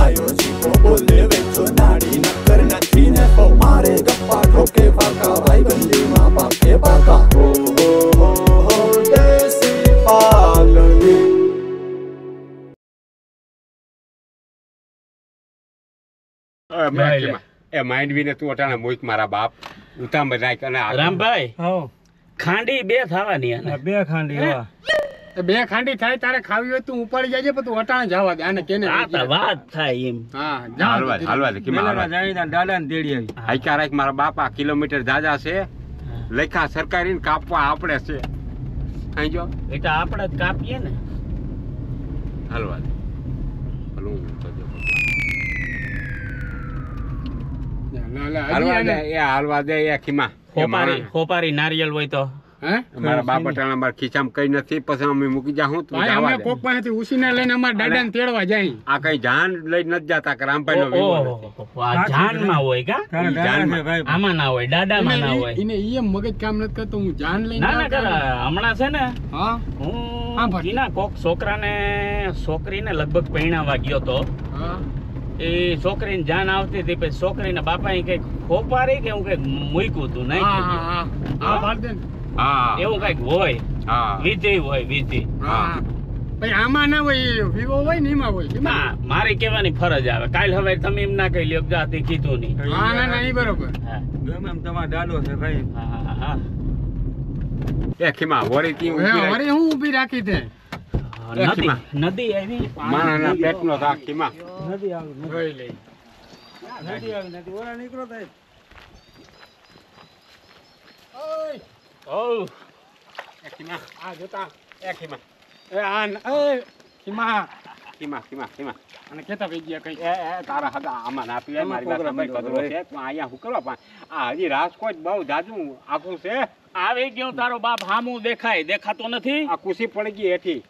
આયો જીકો બોલે વેચો નાડી નક્કર નથી ને તો મારે ગપ્પા ઠોકે પાકા ભાઈબંધીમાં પાકે પાકા હો દેશી પાલડી એ માઇન્ડ બી ને તું અટાણા મોઈક મારા બાપ ઉતામ રાખ અને રામભાઈ ખાંડી બે થવાની બે ખાંડી બે ખાંડી થાય તારે ખાવી હોય તું ઉપાડી જાય પણ તું અટાણે જવા દે આને કેને વાત થાય એમ હા હાલવા દે દાદા ને તેડી આવી હાઈકા રાખ મારા બાપા કિલોમીટર જાજા છે લેખા સરકારી કાપવા આપણે છે અહીં જો એટલે આપણે જ કાપીએ ને હાલવા દે હાલવા દે એ ખીમા ખોપારી નારિયેલ હોય તો મારા બાપ અટાણા મારા ખીચામાં કઈ નથી પછી અમે મૂકી જાઉં કોક પાસેથી ઉસીને લઈને અમારા દાદા ને તેડવા જાય આ કઈ જાન લઈ નથી જતા કે રામભાઈ નો જાન માં હોય કા આમાં ના હોય દાદામાં ના હોય એને ઈ મગજ કામ નથી કરતો હું જાન લઈને હમણાં છે ને હું ના કોક છોકરીને લગભગ પહેણાવા ગયો તો એ છોકરીને જાન આવતી હતી પછી છોકરીના બાપા કઈક ખોપારી કે હું કઈક મૂક્યું હતું નહીં એવું કઈક હોય વિધિ હોય વિધિ આમાં ના હોય વિવો હોય ને એમાં હોય મારી કેવાની ફરજ આવે કાલ હવે તમે એમ ના કહી લ્યો જાતી કીધું નહીં બરોબર તમારો દાદો છે ભાઈ એ ખીમા વરી હું ઊભી રાખી તે નદી આવી માણાના પેટનો રાખ ખીમા નદી આવી જોઈ લે નદી આવી નદી ઓલા નીકળો થાય ઓ એ ખીમા આ જોતા એ ખીમા એ આ એ ખીમા ખીમા ખીમા ખીમા અને કેતા વઈ ગયા કઈ એ તારા હદા આમાં ના પીવે મારી વાત સમય કદરો છે તું અહીંયા હું કરવા આ હજી રાજકોટ બહુ જાજુ આખું છે આવી ગયો તારો બાપ હામું દેખાતો નથી આ કુસી પડી ગઈ હેઠી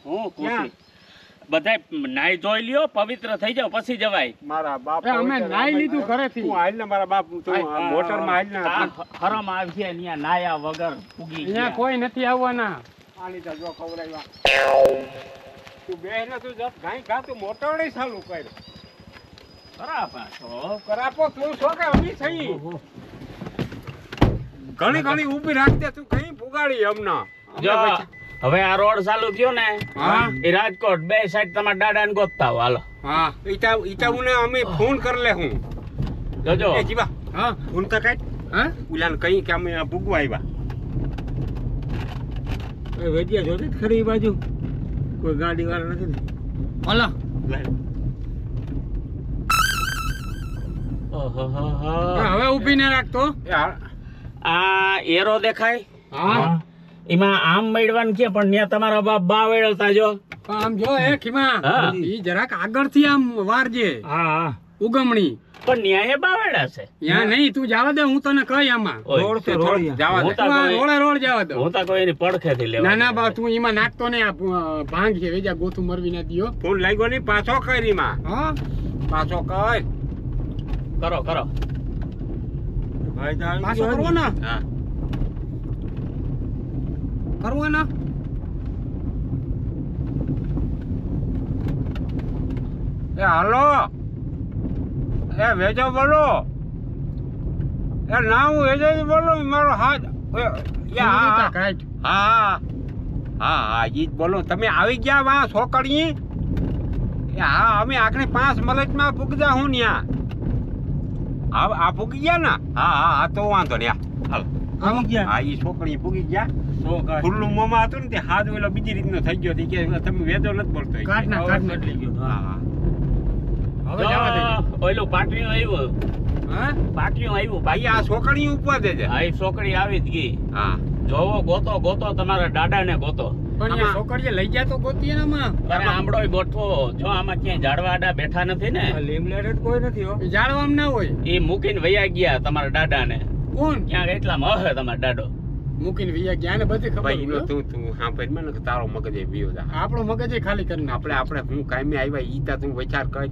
હું ખુશી બધાય નાઈ ધોઈ લ્યો પવિત્ર થઈ જાવ પછી જવાય મારા બાપ અમે નાઈ લીધું ઘરેથી હું હાલ ને મારા બાપ તું મોટર માં હાલ ને હરમ આવી છે અહીંયા નાયા વગર ઉગી અહીંયા કોઈ નથી આવવાના આની તો જો ખવરાવ્યા તું બે ને તું જપ ગાય ગા તું મોટરડી ચાલુ કર કરાપો તું છો કે અમી થઈ ઘણી ઊભી રાખતે તું કઈ પુગાડી હમના હવે આ રોડ ચાલુ થયો ને એ રાજકોટ બે સાઈડ તમારા દાદા ને ગોતતા હો હાલો હા ઈટા ઉને અમે ફોન કર લે હું જોજો એ જીવા હા ફોન કર કાટ હા ઉલાન કઈ કે અમે ભૂગવા આવ્યા એ વેડિયા જોતી ખરી બાજુ કોઈ ગાડી વાળા નથી ને હાલો હવે ઊભી ને રાખતો આ એરો દેખાય હા એમાં આમ મેળવાનું છે પણ ત્યાં તમારા બાપ બા વેળતા જો આમ જો એ ખીમા ઈ જરાક આગળથી આમ વારજે હા પણ ઉગમણી ન્યાય બા વેળા છે ત્યાં નહીં તું જવા દે હું તને કહી આમાં રોડ તો રોડ જવા દે રોડ જવા દે હું તો કોઈ એની પડખે થી લેવા ના બા તું એમાં નાખતો ને આ ભાંગ છે વેજા ગોથું મરવી ના દિયો ફોન લાગ્યો નહીં પાછો કરી માં હા પાછો કર કરો ભાઈ તો પાછો કરવો ને હા કરવો ને એ હાલો એ વેજો બોલો એ ના હું વેજો બોલો મારો હાથ હા ઈ બોલો તમે આવી ગયા વા છોકરી હા અમે આખરે 5 મિનિટમાં પૂગજા હું ન્યા આ પૂગી ગયા ને હા તો વાંધો ને હાલ આવી ગયા હા ઈ છોકરી પૂગી ગયા ખુલ્લું મોમાં હતું ને તે હાથ ઓલો બીજી રીતનો થઈ ગયો કે તમે વેદો નથી બોલતો કાટ લઈ ગયો હા હવે જવા દે ઓલું પાટલીઓ આવ્યું ભાઈ આ છોકરી ઉપર દેજે આ છોકરી આવી જ ગઈ હા જોવો ગોતો તમારા દાદા ને ગોતો પણ એ છોકરીએ લઈ ગયા તો ગોતીએ ને માં અરે આમડોય ગોઠવો જો આમાં ક્યાંય ઝાડવા આડા બેઠા નથી ને લીમલેટ કોઈ નથી હો ઝાડવામાં ના હોય એ મૂકીને વયા ગયા તમારા દાદા ને કોણ ક્યાં એટલામાં હે તમારો દાડો મૂકીને વયા ગયા ને બધી ખબર તું હા ભાઈ મને તારો મગજ એ વિયો જા આપણો મગજ એ ખાલી કરીને આપણે હું કાયમી આવ્યા ઈતા તું વિચાર કર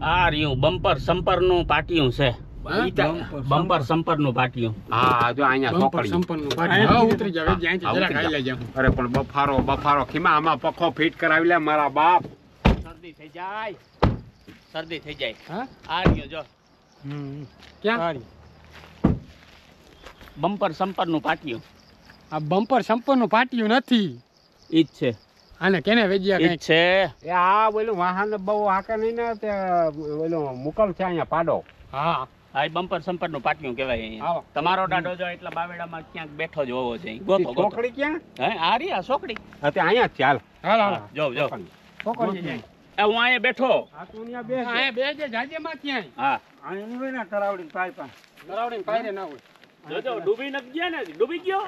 આ રહ્યું બમ્પર સંપર નું પાટિયું છે બમ્પર સંપર નું પાટિયું. હા જો અહીંયા બમ્પર ચોકડી. સંપન્નનું પાટિયું. હા, ઉતરી જાવ વેજ્યા અહીંથી જરાક હાલી લેજો. અરે પણ બફારો ખીમા આમાં પખો ફિટ કરાવી લે મારા બાપ. શરદી થઈ જાય. હા આ રહ્યો જો ક્યાં બમ્પર સંપર નું પાટિયું. આ બમ્પર સંપન્નનું પાટિયું નથી. ઈ જ છે, આને કેને વેજ્યા ઈ જ કંઈક છે. એ આ બોલું વાહન બહુ હાકે નહીં ને તે બોલું મુકલ છે અહીંયા પાડો. હા આ બમ્પર સંપર નું પાટિયું કહેવાય અહીંયા. આવો. તમારો દાડો જો એટલા બાવેડામાં ક્યાંક બેઠો જ હોવો જોઈએ. ગોતો ગોતો. ચોકડી ક્યાં? હે આ રહી આ છોકરી. હા તે અહીંયા જ ચાલ. હાલ હાલ જો જો પકડી જાય. એ હું અહીંયા બેઠો. આ તું અહીંયા બેસ. હા બે જે જાજેમાં ક્યાંય હા આની હોય ને તરાવડીને પાઇપા તરાવડીને પાયરે ના હોય. જોજો ડૂબી નથી ગયા ને? ડૂબી ગયો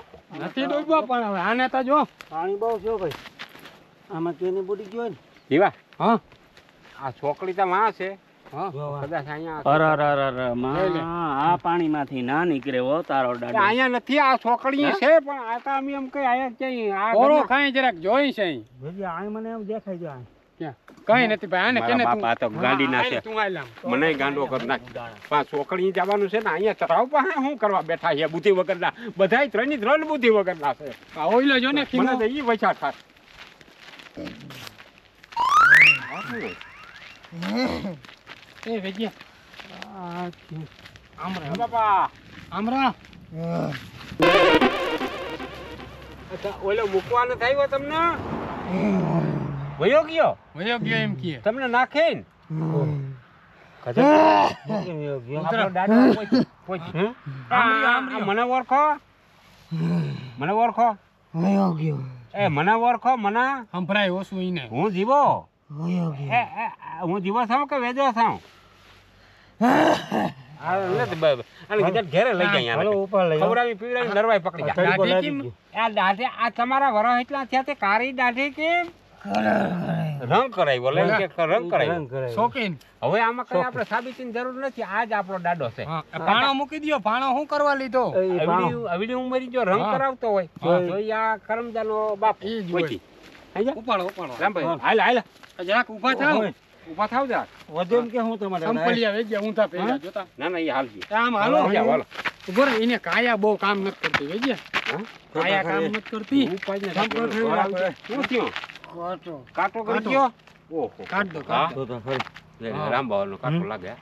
નથી ડૂબ્યો પણ હવે આને તો જો પાણી બહુ છે ભાઈ, આમાં કેની બુડી ગયો ને. જીવા હા આ ચોકડી તો માં છે. હા કદાચ અહીંયા આ પાણીમાંથી ના નીકળે હો તારો એટલે દાડો. અહીંયા નથી આ ચોકડી છે પણ આ તો અમે એમ કઈ અહીંયા ક્યાંય આ ઓરો ઘરમાં- ખાઈ જરાક જોઈ છે અહીં. ભેજી આ મને એમ દેખાય છે આ. ક્યાં કઈ નથી ભાઈ આને કેને મારા તું બાપા તો ગાંડી ના છે. તું આયલામ મને ગાંડો કરી નાખ. પણ ચોકડી જવાનું છે ને અહીંયા તરાવ પાસે શું કરવા બેઠા છે બુદ્ધિ વગરના બધાય ત્રણ બુદ્ધિ વગરના છે. આ ઓઈલો જો ને મને ખીમો તો ઈ વચા થાય. એ વેજ્યા આમરા બાપા આમરા ઓલો મૂકવાનો થયો તમને વયો ગયો વયો ગયો એમ કીએ તમને નાખે ને આપણો દાદો પોચી. આ મને ઓળખો એ મને ઓળખો મને સંભળાય ઓછું ઈને હું જીવો હું જીવો છું કે વેજો છું ઘેરે લઈ જાય હાલો ઉપર લઈ જાઓ. ખવડાવી પીવડાવી નરવાઈ પકડી જાય દાઢી કેમ? આ દાઢે આ તમારા વરસ એટલા થયા તે કાળી દાઢી કેમ રંગ કરાય બોલે એમ કે રંગ કરાય રંગ કરાય. શોખીન હવે આમાં કઈ આપણે સાબિતીની જરૂર નથી આ જ આપણો દાડો છે હા પાણો મૂકી દ્યો પાણો શું કરવા લીધો એ પાણો. અવળી ઉંમરી જો રંગ હા. કરાવતો હોય તો ઈ આ કરમદાનો બાપ ઈ જ હોય. પોચી. સમજ્યા? ઉપાડો ઉપાડો રામભાઈ હાલ હાલ જરાક ઊભા થાવ ઊભા થાવ જા વધુ એમ કે હું તમારે સંપલિયા વેજ્યા ઊંધા પેલા જોતા ના ના ઈ હાલજી આમ હાલો હાલો, હાલો. ઉભો રહે એને કાયા બહુ કામ નથી કરતી વેજ્યા હા? કાયા કામ નથી કરતી ઉપાડને સંપલ રાખજો. થયું વરાવજો. આપણે. શું થયું? કાંટો. કાંટો કરી કાંટો. ગયો? ઓહો. કાઢ દો હા. કાઢ દો તો તો ખરી. લે, લે, હા. રામબાવાનો કાંટો લાગે હા.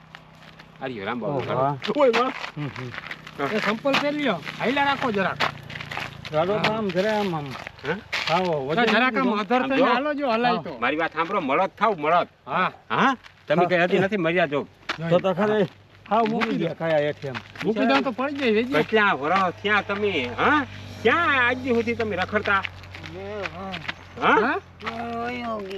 આર્યો રામબાવાનો ઓહો, કાંટો. ઓય વાહ. એ સંપલ પહેરી લ્યો હાઈલા રાખો જરાક ચાલો તો આમ ઘરે આમ આમ. હા? આવો, વજન જરાક આમ અધર આમ થઈને જો. હાલો જો હલાય તો મારી વાત સાંભળો મળદ થાવ મળદ હા હા તમે કઈ હતી નથી મર્યા જો તો તો ખરી. હાવ મૂકી દે કાયા હેઠે એમ. મૂકી દઉં તો પડી જાય વેજ્યા કેટલા વરસ થયા તમે હા ક્યાં આજ દી સુધી તમે રખડતા હા હા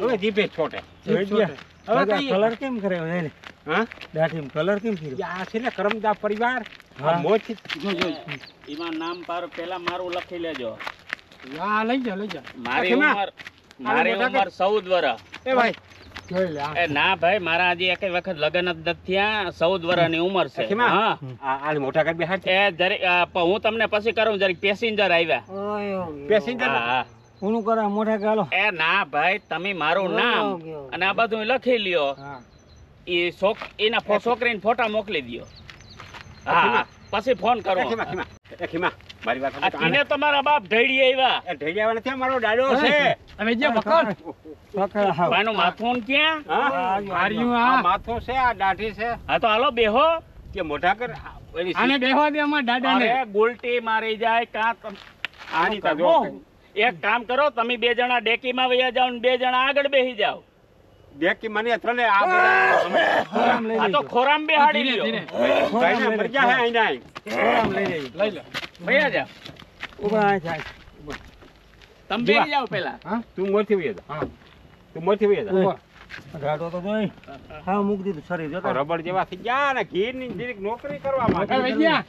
હવે જીભે છોટે વેજ્યા. હવે દાદા, કઈ કલર કેમ કરે લે લે. હા દાઢીમાં કલર કેમ કર્યો? આ છે ને કરમદા પરિવાર હા. આ મોજથી એમાં નામ પેલા મારું લખી લેજો. હા લઈ જા લઈ જા મારી કેમાં? ઉંમર મારી મોટા ઉંમર 14 વર્ષ. એ ભાઈ જોઈ લે એ ના ભાઈ મારા હજી એક વખત લગ્ન જ નથી થયા. 14 વર્ષની ઉંમર છે. કેમાં? હા આ મોટા કરી બેહાડ એ જરીક હું તમને પછી કરું જરીક પેસેન્જર આવ્યા. પેસેન્જર હા હા. ઊનું કરા મોઢા ગાલો. એ ના ભાઈ તમે મારું નામ અને આ બધું લખી લ્યો. હા એના છોકરીને ફોટા મોકલી દ્યો. હા હા. પછી ફોન કરો. ખીમા મારી વાત આ સાંભળો. તીને તમારા બાપ ઢળી આવ્યા. એ ઢેડિયાવા નથી આ મારો દાડો છે હવે જે પકડ પકડા હાવ. ભાઈનું માથું ક્યાં? હા માર્યું આ આ માથો છે આ દાઢી છે હા તો હાલો બેહો. કે મોઢા કર એની આને બેહવા દે અમાર દાદાને અરે ગુલટી મારી જાય કાં આની તા જો એક કામ કરો તમે બે જણા ડેકીમાં વયા જાઓ ને બે જણા આગળ બેસી જાઓ. દેખી મને ત્રણે આ બધા ખોરામ લઈ આ તો લેજો. ખોરામ બેહાડી ધીરે લ્યો. ધીરે ભાઈને મરી ગયા હે આઈના ખોરામ લઈ લેજો. લઈ લે વયા જાઓ. ઊભા અહીં થાય. તમે બેસી જાઓ પેલા. હા તું મોરથી વઈ જા હા તું મોરથી વઈ જા ઉભો. ઘાટો તો જોઈ. હાવ મૂકી દીધું શરીર જોતા. રબડ જેવા થઈ ગયા ને ઘીરની જીરીક નોકરી કરવા એ માંગે વેજ્યા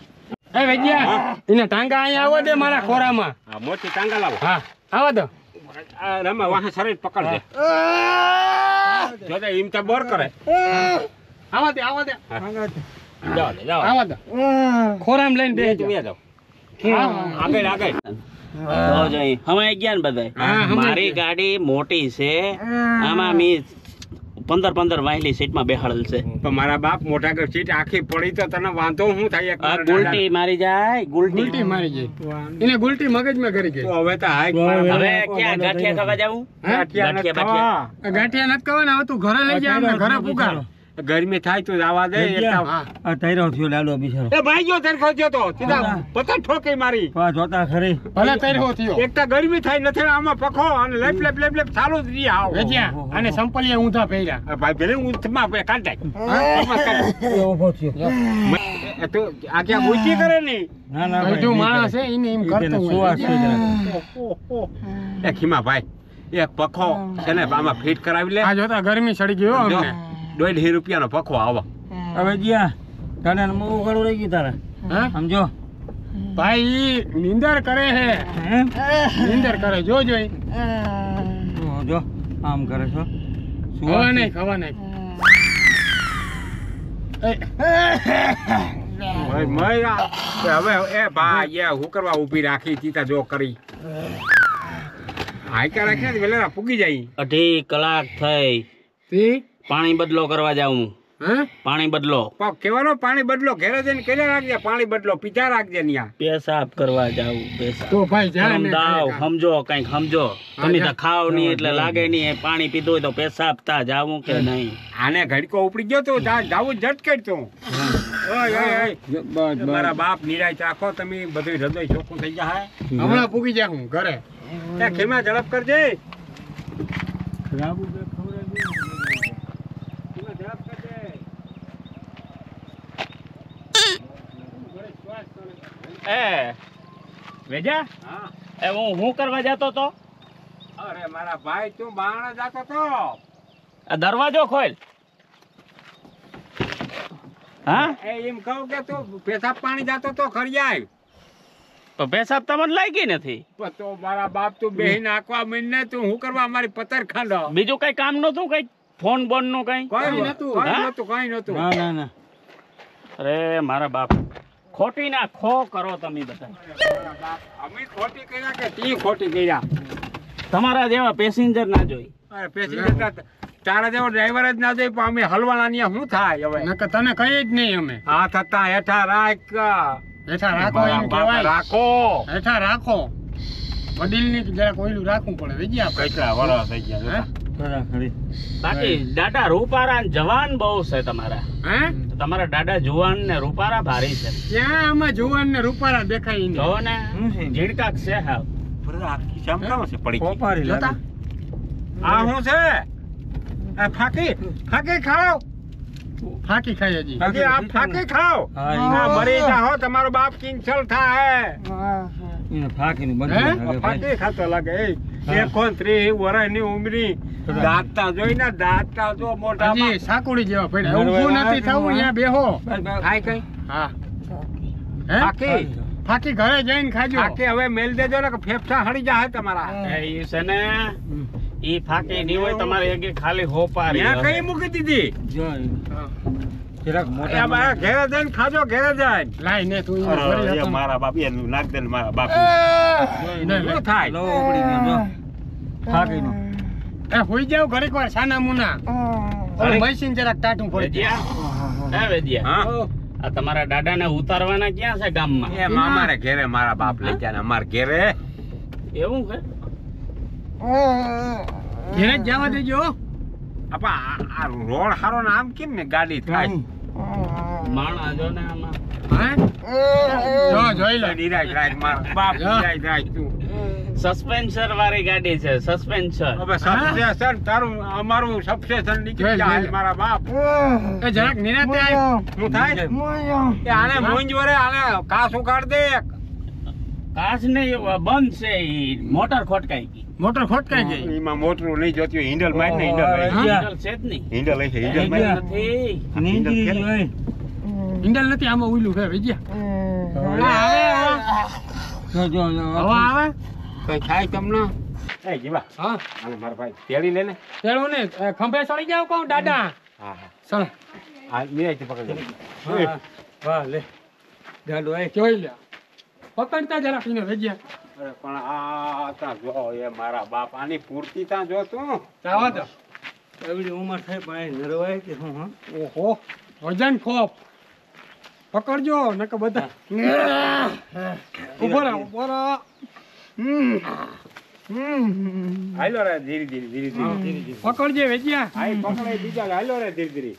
એ વેજ્યા એને ટાંગા અહીંયા આવો દે મારા ખોરામાં હા મોટી ટાંગા લાવો હા આવો દો આ રમા વાહ શરીર પકડ દે જો તે ઈમ તો બોર કરે આવો દે આવો દે જાઓ લે જાઓ આવો દો ખોરામ લઈને બે બેસી તું જાઓ. જાઓ આગળ આગળ તો જઈ હમાઈ ગયા ને બધાય. હા, હમાઈ મારી ગયા. ગાડી મોટી છે આમાં મી 15 વાયલી સીટમાં બેહાડેલ છે. તો મારા બાપ મોટા ઘર સીટ આખી પડી તો તને વાંધો શું થાય? એક આ મારા ગુલટી મારી જાય ગુલટી ગુલટી. મારી ગઈ એને ગુલટી મગજમાં કરી ગઈ. તો હવે તો હાઈક મારા બાપ. હવે ક્યાં ગાંઠિયા ખાવા જાવું? ગાંઠિયા નથી ગાંઠિયા ખાવા. ગાંઠિયા નથી ખાવાના હવે તું ઘરે લઈ જા અમને ઘરે પુગાડો. ગરમી થાય તો જવા દે. હા. આ તૈરો થયો લાડો બિચારો એ ભાઈ ગયો તરખો થયો તો સીધા પતંગ ઠોકી મારી. પા જોતા ખરી ભલે તૈરો થયો એક તો ગરમી થાય નથી આમાં પખો અને લેપ લેપ લેપ લેપ ચાલુ જ રહી આવો. વેજ્યા અને સંપલિયા ઊંધા પહેર્યા. ભાઈ ભલે ઊંચમાં કાઢ જાય. એ ઊભો થયો તો આ ક્યાં ઊંચી કરે ને ના ના બધું માણસ છે એને એમ કરતો સુવાસ છે હોય. એ ખીમા ભાઈ એક પખો છે ને આમાં ફિટ કરાવી લે. આ જોતા ગરમી ચડી ગઈ હો અમને. 1.5 રૂપિયાનો પખો આવો. હવે જ્યાં તને મોવું કરું રહી ગયું તારે હા સમજો ભાઈ ઈ નીંદર કરે હે હે નીંદર કરે જો જોઈ જો આમ કરે છો ખવા નહીં ખવા નહીં હવે એ ભાઈ એ હું કરવા ઊભી રાખી ચીતા જો કરી હાઈકા રાખે ને વેલેરા પૂગી જાય. 2.5 કલાક થઈ. તે પાણી બદલો કરવા જાઉં. હે પાણી બદલો. કેવાનો પાણી બદલો ઘેરે જઈને કેલે રાખજે. પાણી બદલો પીધા રાખજે ન્યા. પેશાબ કરવા જાઉં. પેશાબ તો ભાઈ જા ને સમજાવ સમજો કઈક સમજો. તમે જા. તો ખાવ નહીં એટલે લાગે નહીં. એ પાણી પીધું હોય તો પેશાબ તા જાવું કે નહીં? આને ઘડીકો ઉપડી ગયો તો જાવું જટ કરતો. ઓય ઓય ઓય મારા બાપ નિરાય રાખો તમે. બધું હૃદય ચોખ્ખું થઈ જાય. હમણાં પૂગી જા હું ઘરે એ ખીમા ઝડપ કરજે. ખરાબ એ વેજા હા. એ હું કરવા જતો તો. અરે મારા ભાઈ તું બારણે જાતો તો. આ દરવાજો ખોલ. હા એ એમ કહું કે તું પેશાબ પાણી જાતો તો ખરી આવ. તો પેશાબ તમને લાગી નથી. પણ તો મારા બાપ તું બેહી નાખવા મહિને તું હું કરવા અમારી પતર ખાંડો. બીજું કઈ કામ નતું? કઈ ફોન બોન નું કઈ? કઈ નતું કઈ હા? નતું કઈ નતું. ના ના ના અરે મારા બાપ ખોટી ના ખો કરો તમે બધા. મારા બાપ અમે ખોટી કર્યા કે તી ખોટી કર્યા. તમારા જેવા પેસેન્જર ના જોઈ. અરે પેસેન્જર તારા જેવો ડ્રાઈવર જ ના જોઈ પણ અમે હલવાના ને શું થાય હવે? નકર તને કહીએ જ નહીં અમે હા થતા હેઠા રાખ. હેઠા રાખો એમ મારા બાપ કહેવાય રાખો. હેઠા રાખો વડીલની જરા કોઈલું રાખવું પડે વેજી આપણે કેટલા વરસ થઈ ગયા હે? ખરા ખરી બાકી દાદા રૂપારા ને જવાન બહુ છે તમારા. હે તમારા દાદા જુવાન ને રૂપારા ભારી છે. ક્યાં આમાં જુવાન ને રૂપારા દેખાય ઈ ને? જો ને શું છે? ઝીણકાક છે હાવ. આખી ચમકામાં છે પડી ગઈ. કોપારી જોતા? લાગે આ શું છે? આ ફાકી ફાકી ખાઓ. ફાકી ખાઈ હજી હજી આ ફાકી ખાઓ. હા, આ મરી જાઓ તમારો બાપ કિંચલ થાય. એને ફાકીનું હે? બંધ લાગે ફાકી ખાતો લાગે. એ કોણ 30 વર્ષની ઉંમરી દાંતતા જોઈ ને દાંતતા જો મોટા હજી સાકુડી જેવા પડ્યા ઊભું નથી થવું અહીંયા બેહો ખાય કઈ હા હે ફાકી ફાકી ઘરે જઈને ખાજો ફાકી હવે મેલ દેજો ને કે ફેફસા હળી જાય તમારા. એ ઈ છે ને ઈ ફાકી ની હોય તમારે એક ખાલી હોપારી. ત્યાં કઈ મૂકી દીધી? જો જરાક એ મોટા મારા ઘેરે જઈને ખાજો ઘેરે જઈને. લાઈ ને તું ઈને ભરી અરે, હતો. મારા બાપ એનું નાખ દે ને મારા બાપ ને લે. શું થાય? લો ઉપડી ગયો જો ફાકીનું એ હોઈ જાવ ઘડીક વાર સાના મુના અરે. મશીન જરાક ટાટું પડી વેજિયા એ વેજિયા હા? આ તમારા દાદા ને ઉતારવાના ક્યાં છે ગામમાં? એ મામારે ઘેરે મારા બાપ લઈ જાય ને અમારે ઘેરે. એવું છે? ઘેરે જ જવા દેજો આપા આ રોડ હારો ને આમ કેમ ને ગાડી થાય? માણા જો ને આમાં. હે જો જોઈ લે નિરાશ રાખ મારા બાપ નિરાશ રાખ તું. સસ્પેન્સર વાળી ગાડી છે. સસ્પેન્સર. હવે સબસ્ટેશન તારું અમારું સબસ્ટેશન નીકળી જોઈ જાય લે. મારા બાપ. એ જરાક નિરાતે આવ શું થાય? એ આને મૂંઝ વરે આને કાસ ઉકાળ દે. કાચ નહીં બંધ છે. ઈ મોટર ખોટકાઈ ગઈ. મોટર ખોટકાઈ ગઈ એમાં મોટરું નહીં જોતી હોય. હિન્ડલ માર ને હિન્ડલ હા? લઈ. હિન્ડલ છે જ નહીં. હિન્ડલ લઈ છે હિન્ડલ માર. નથી. નીંદરી ગઈ હોય ઇન્ડલ નથી આમાં ઉઈલું છે વિજયા જો જો જો હવા આવે કઈ થાય તમને? એ જીવા હા આને મારા ભાઈ તેડી લે ને. તેડું ને ખંભે સળી જાવ કહું દાદા હા હા સળ આ નિરાશ પકડી લે. વાહ લે દાડો આય જોઈ લે પકડતા જરાક એને વિજયા અરે પણ આ ત્યાં જો એ મારા બાપ આની પૂર્તિ ત્યાં જો તું. જાવા દો એવડી ઉંમર થઈ પણ અહીં નરવાય કે હું હા ઓહો વજન ખોપ પકડજો નકે બધા ઉભો રહો હાલો રે ધીરે ધીરે પકડજે વેચ્યા હાઈ પકડાય બીજા હાલો રે ધીરે ધીરે